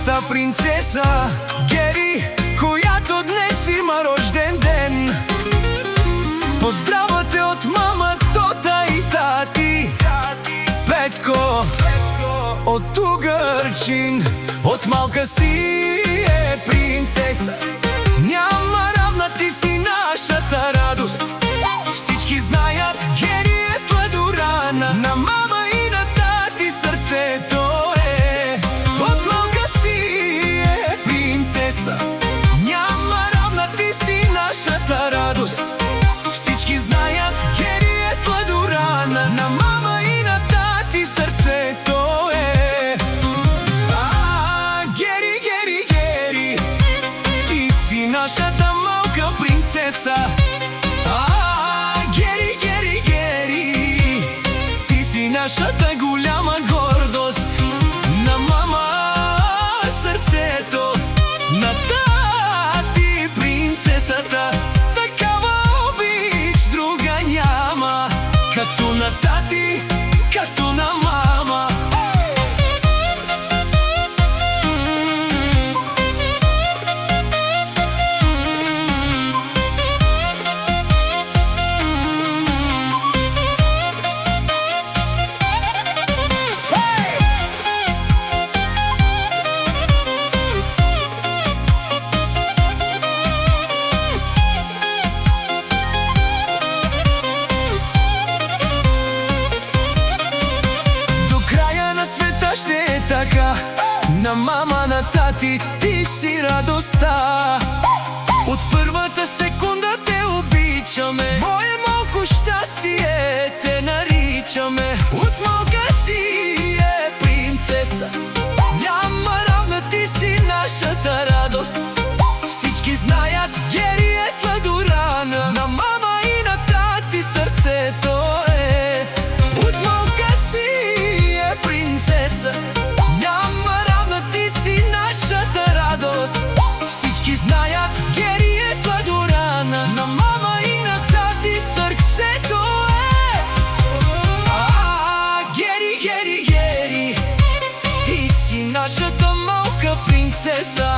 нашата принцеса Гери, която днес има рожден ден. Поздравя те от мама, тота и тати. Петко от Угърчин, от малка си е принцеса. Няма равна, ти си нашата радост. Всички знаят, Гери е сладурана. На мама и на тати сърцето е. От малка си е принцеса. Няма равна, ти си нашата радост. Всички знаят, Гери е сладурана. На мама и на тати сърцето е. Гери, Гери, Гери, ти си нашата малка принцеса. Гери, Гери, Гери, ти си нашата голяма гордост. На мама сърцето, на тати принцесата. Такава обич друга няма, като на тати, като на мама. Така, на мама, на тати, ти си радостта. От първата секунда те обичаме. Мое малко щастие те наричаме. От малка си е принцеса. Няма равна, ти си нашата радост. Всички знаят, Гери е сладурана. На мама и на тати сърцето е. От малка си е принцеса. Всички знаят, Гери е сладурана. На мама и на тати сърцето е. Гери, Гери, Гери, ти си нашата малка принцеса.